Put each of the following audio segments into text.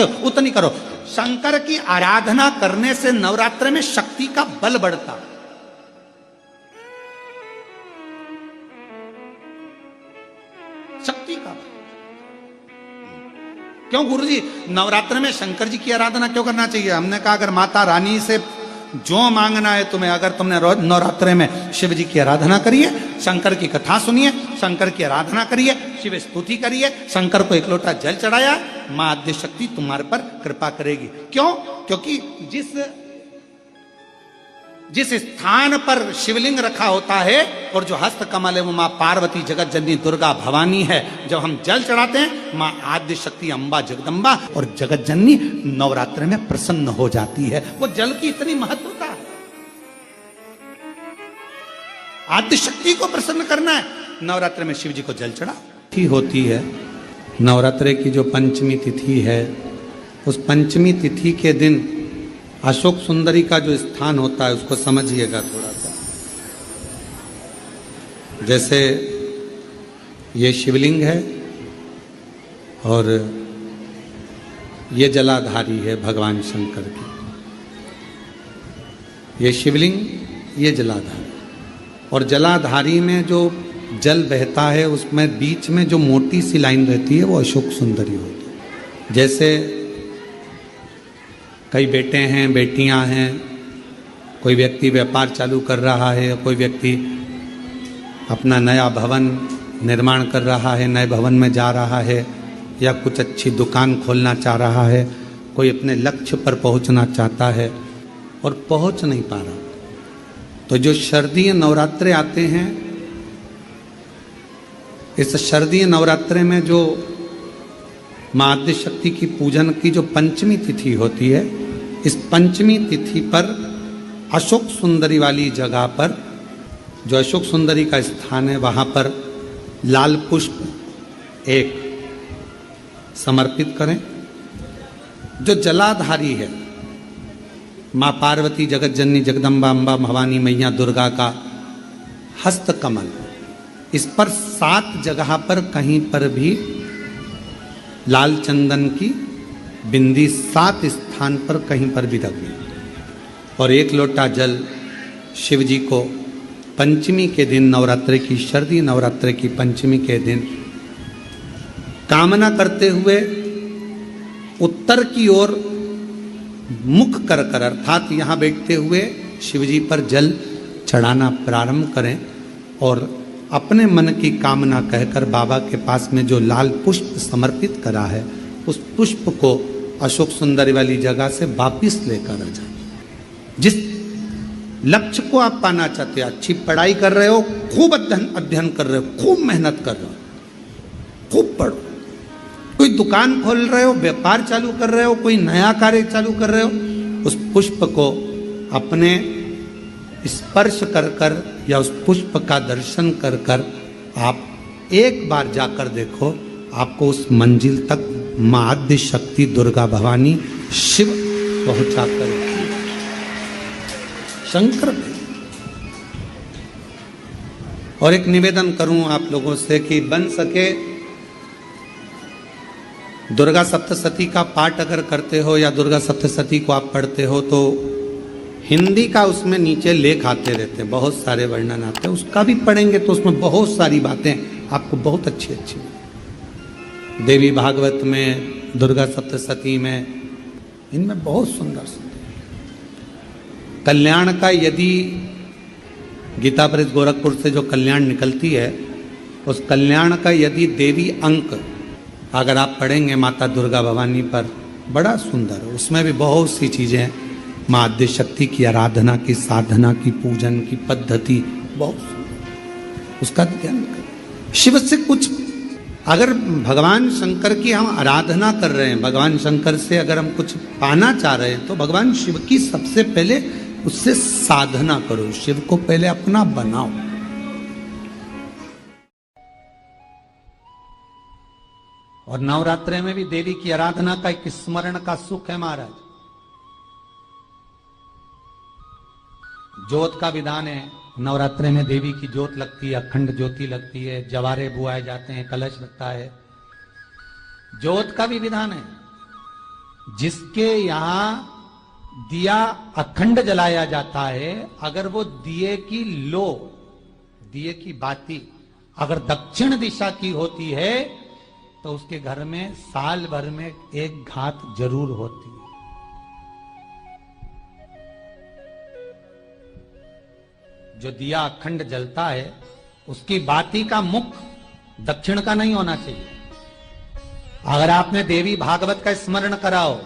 उतनी करो। शंकर की आराधना करने से नवरात्र में शक्ति का बल बढ़ता। शक्ति का बल। क्यों गुरुजी नवरात्र में शंकर जी की आराधना क्यों करना चाहिए? हमने कहा अगर माता रानी से जो मांगना है तुम्हें, अगर तुमने नवरात्रे में शिव जी की आराधना करिए, शंकर की कथा सुनिए, शंकर की आराधना करिए, शिव स्तुति करिए, शंकर को एक लोटा जल चढ़ाया, मां आद्य शक्ति तुम्हारे पर कृपा करेगी। क्यों? क्योंकि जिस स्थान पर शिवलिंग रखा होता है और जो हस्त कमल है वो मां पार्वती जगत जननी दुर्गा भवानी है। जब हम जल चढ़ाते हैं मां आद्य शक्ति अम्बा जगदम्बा और जगत जननी नवरात्र में प्रसन्न हो जाती है। वो जल की इतनी महत्वता है। आद्य शक्ति को प्रसन्न करना है, नवरात्र में शिव जी को जल चढ़ा होती है। नवरात्रे की जो पंचमी तिथि है, उस पंचमी तिथि के दिन अशोक सुंदरी का जो स्थान होता है उसको समझिएगा थोड़ा सा। जैसे ये शिवलिंग है और ये जलाधारी है भगवान शंकर की। ये शिवलिंग, ये जलाधारी, और जलाधारी में जो जल बहता है उसमें बीच में जो मोटी सी लाइन रहती है वो अशोक सुंदरी होती है। जैसे कई बेटे हैं, बेटियां हैं, कोई व्यक्ति व्यापार चालू कर रहा है, कोई व्यक्ति अपना नया भवन निर्माण कर रहा है, नए भवन में जा रहा है, या कुछ अच्छी दुकान खोलना चाह रहा है, कोई अपने लक्ष्य पर पहुंचना चाहता है और पहुंच नहीं पा रहा। तो जो शारदीय नवरात्रे आते हैं, इस शारदीय नवरात्रे में जो मां आद्य शक्ति की पूजन की जो पंचमी तिथि होती है, इस पंचमी तिथि पर अशोक सुंदरी वाली जगह पर, जो अशोक सुंदरी का स्थान है, वहां पर लाल पुष्प एक समर्पित करें। जो जलाधारी है मां पार्वती जगत जननी जगदम्बा अम्बा भवानी मैया दुर्गा का हस्त कमल, इस पर 7 जगह पर कहीं पर भी लाल चंदन की बिंदी 7 स्थान पर कहीं पर भी रख दी, और 1 लोटा जल शिव जी को पंचमी के दिन, नवरात्रे की, शारदीय नवरात्रे की पंचमी के दिन कामना करते हुए उत्तर की ओर मुख कर कर, अर्थात यहाँ बैठते हुए शिव जी पर जल चढ़ाना प्रारंभ करें और अपने मन की कामना कहकर बाबा के पास में जो लाल पुष्प समर्पित करा है उस पुष्प को अशोक सुंदरी वाली जगह से वापिस लेकर आ जाए। जिस लक्ष्य को आप पाना चाहते हो, अच्छी पढ़ाई कर रहे हो, खूब अध्ययन कर रहे हो, खूब मेहनत कर रहे हो, खूब पढ़ो, कोई दुकान खोल रहे हो, व्यापार चालू कर रहे हो, कोई नया कार्य चालू कर रहे हो, उस पुष्प को अपने स्पर्श कर कर या उस पुष्प का दर्शन कर कर आप एक बार जाकर देखो, आपको उस मंजिल तक मां आद्य शक्ति दुर्गा भवानी शिव पहुंचा कर शंकर। और एक निवेदन करूं आप लोगों से कि बन सके दुर्गा सप्तशती का पाठ अगर करते हो या दुर्गा सप्तशती को आप पढ़ते हो तो हिंदी का उसमें नीचे लेख आते रहते हैं, बहुत सारे वर्णन आते हैं, उसका भी पढ़ेंगे तो उसमें बहुत सारी बातें आपको बहुत अच्छी अच्छी, देवी भागवत में, दुर्गा सप्तशती में, इनमें बहुत सुंदर सुंदर कल्याण का, यदि गीता प्रेस गोरखपुर से जो कल्याण निकलती है, उस कल्याण का यदि देवी अंक अगर आप पढ़ेंगे माता दुर्गा भवानी पर, बड़ा सुंदर, उसमें भी बहुत सी चीजें हैं, मां आद्य शक्ति की आराधना की, साधना की, पूजन की पद्धति बहुत सुंदर, उसका ध्यान करें। शिव से कुछ, अगर भगवान शंकर की हम आराधना कर रहे हैं, भगवान शंकर से अगर हम कुछ पाना चाह रहे हैं तो भगवान शिव की सबसे पहले उससे साधना करो, शिव को पहले अपना बनाओ। और नवरात्रे में भी देवी की आराधना का एक स्मरण का सुख है महाराज। ज्योत का विधान है, नवरात्रे में देवी की ज्योत लगती है, अखंड ज्योति लगती है, जवारे बुआए जाते हैं, कलश लगता है, ज्योत का भी विधान है। जिसके यहां दिया अखंड जलाया जाता है, अगर वो दिए की बाती अगर दक्षिण दिशा की होती है तो उसके घर में साल भर में एक घात जरूर होती है। जो दिया अखंड जलता है उसकी बाती का मुख दक्षिण का नहीं होना चाहिए। अगर आपने देवी भागवत का स्मरण करा हो,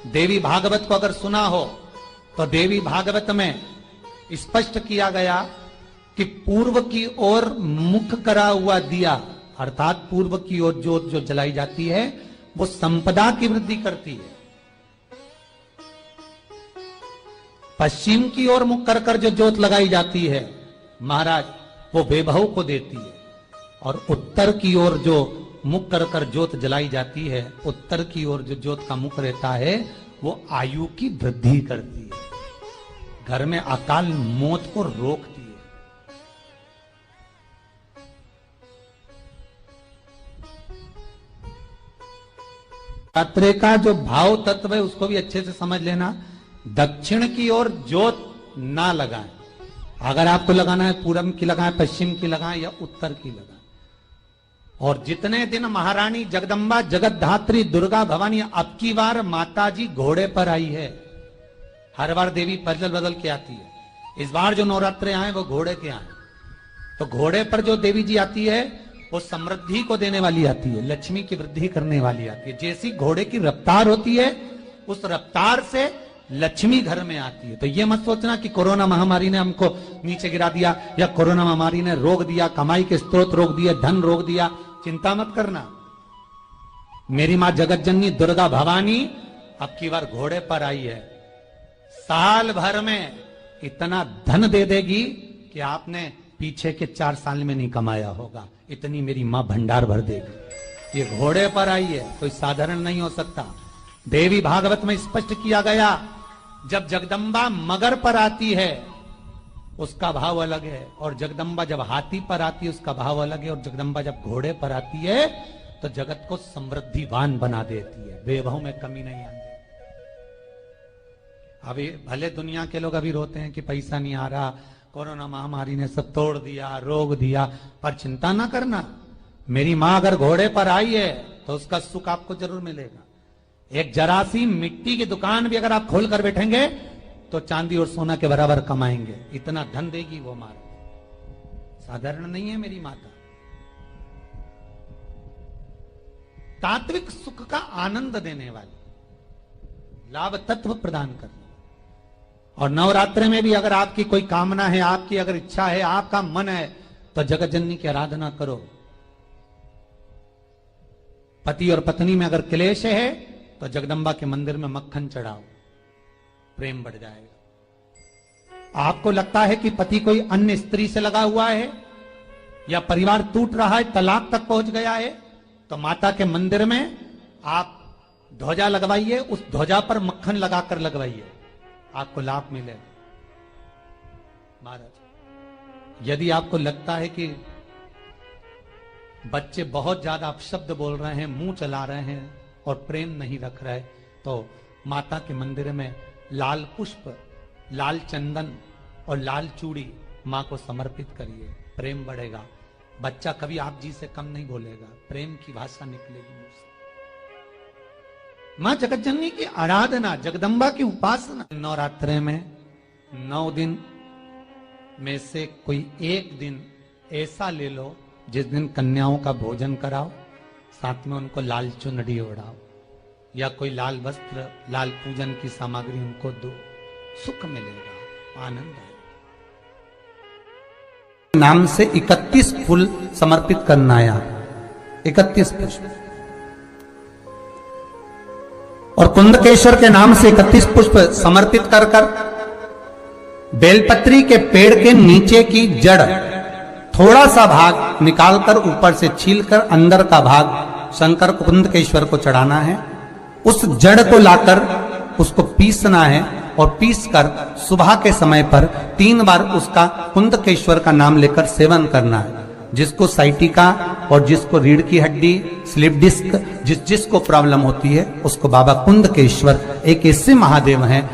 देवी भागवत को अगर सुना हो, तो देवी भागवत में स्पष्ट किया गया कि पूर्व की ओर मुख करा हुआ दिया, अर्थात पूर्व की ओर ज्योत जो जलाई जाती है वो संपदा की वृद्धि करती है। पश्चिम की ओर मुख कर कर जो ज्योत लगाई जाती है महाराज, वो वैभव को देती है। और उत्तर की ओर जो मुख कर कर ज्योत जलाई जाती है, उत्तर की ओर जो ज्योत का मुख रहता है वो आयु की वृद्धि करती है, घर में अकाल मौत को रोकती है। रात्रि का जो भाव तत्व है उसको भी अच्छे से समझ लेना। दक्षिण की ओर ज्योत ना लगाएं। अगर आपको लगाना है पूरब की लगाएं, पश्चिम की लगाएं या उत्तर की लगाएं। और जितने दिन महारानी जगदम्बा जगतधात्री दुर्गा भवानी, अब की बार माता जी घोड़े पर आई है। हर बार देवी बदल बदल के आती है, इस बार जो नवरात्रे आए वो घोड़े के आए। तो घोड़े पर जो देवी जी आती है वो समृद्धि को देने वाली आती है, लक्ष्मी की वृद्धि करने वाली आती है। जैसी घोड़े की रफ्तार होती है उस रफ्तार से लक्ष्मी घर में आती है। तो ये मत सोचना कि कोरोना महामारी ने हमको नीचे गिरा दिया या कोरोना महामारी ने रोक दिया, कमाई के स्रोत रोक दिए, धन रोक दिया। चिंता मत करना। मेरी मां जगत जननी दुर्गा भवानी अब की बार घोड़े पर आई है। साल भर में इतना धन दे देगी कि आपने पीछे के 4 साल में नहीं कमाया होगा, इतनी मेरी मां भंडार भर देगी। ये घोड़े पर आई है, कोई साधारण नहीं हो सकता। देवी भागवत में स्पष्ट किया गया, जब जगदम्बा मगर पर आती है उसका भाव अलग है, और जगदम्बा जब हाथी पर आती है उसका भाव अलग है, और जगदम्बा जब घोड़े पर आती है तो जगत को समृद्धिवान बना देती है, वैभव में कमी नहीं आती। अभी भले दुनिया के लोग अभी रोते हैं कि पैसा नहीं आ रहा, कोरोना महामारी ने सब तोड़ दिया, रोक दिया, पर चिंता ना करना। मेरी मां अगर घोड़े पर आई है तो उसका सुख आपको जरूर मिलेगा। एक जरा सी मिट्टी की दुकान भी अगर आप खोल कर बैठेंगे तो चांदी और सोना के बराबर कमाएंगे, इतना धन देगी वो मां। साधारण नहीं है मेरी माता। तात्विक सुख का आनंद देने वाली, लाभ तत्व प्रदान करने। और नवरात्रि में भी अगर आपकी कोई कामना है, आपकी अगर इच्छा है, आपका मन है, तो जगत जननी की आराधना करो। पति और पत्नी में अगर क्लेश है तो जगदम्बा के मंदिर में मक्खन चढ़ाओ, प्रेम बढ़ जाएगा। आपको लगता है कि पति कोई अन्य स्त्री से लगा हुआ है या परिवार टूट रहा है, तलाक तक पहुंच गया है, तो माता के मंदिर में आप ध्वजा लगवाइए, उस ध्वजा पर मक्खन लगाकर लगवाइए, आपको लाभ मिलेगा। महाराज, यदि आपको लगता है कि बच्चे बहुत ज्यादा अपशब्द बोल रहे हैं, मुंह चला रहे हैं और प्रेम नहीं रख रहे, तो माता के मंदिर में लाल पुष्प, लाल चंदन और लाल चूड़ी मां को समर्पित करिए, प्रेम बढ़ेगा। बच्चा कभी आप जी से कम नहीं बोलेगा, प्रेम की भाषा निकलेगी मुंह से। मां जगत जननी की आराधना, जगदम्बा की उपासना। नवरात्रे में 9 दिन में से कोई एक दिन ऐसा ले लो जिस दिन कन्याओं का भोजन कराओ, साथ में उनको लाल चुनरी ओढ़ाओ या कोई लाल वस्त्र, लाल पूजन की सामग्री उनको दो, सुख मिलेगा, आनंद आएगा। नाम से 31 फूल समर्पित करना है, 31 पुष्प। और कुंदकेश्वर के नाम से 31 पुष्प समर्पित कर कर बेलपत्री के पेड़ के नीचे की जड़ थोड़ा सा भाग निकालकर ऊपर से छीलकर अंदर का भाग शंकर कुंदकेश्वर को चढ़ाना है। उस जड़ को लाकर उसको पीसना है और पीसकर सुबह के समय पर 3 बार उसका कुंदकेश्वर का नाम लेकर सेवन करना है। जिसको साइटिका और जिसको रीढ़ की हड्डी, स्लिप डिस्क, जिसको प्रॉब्लम होती है उसको बाबा कुंदकेश्वर एक ऐसे महादेव हैं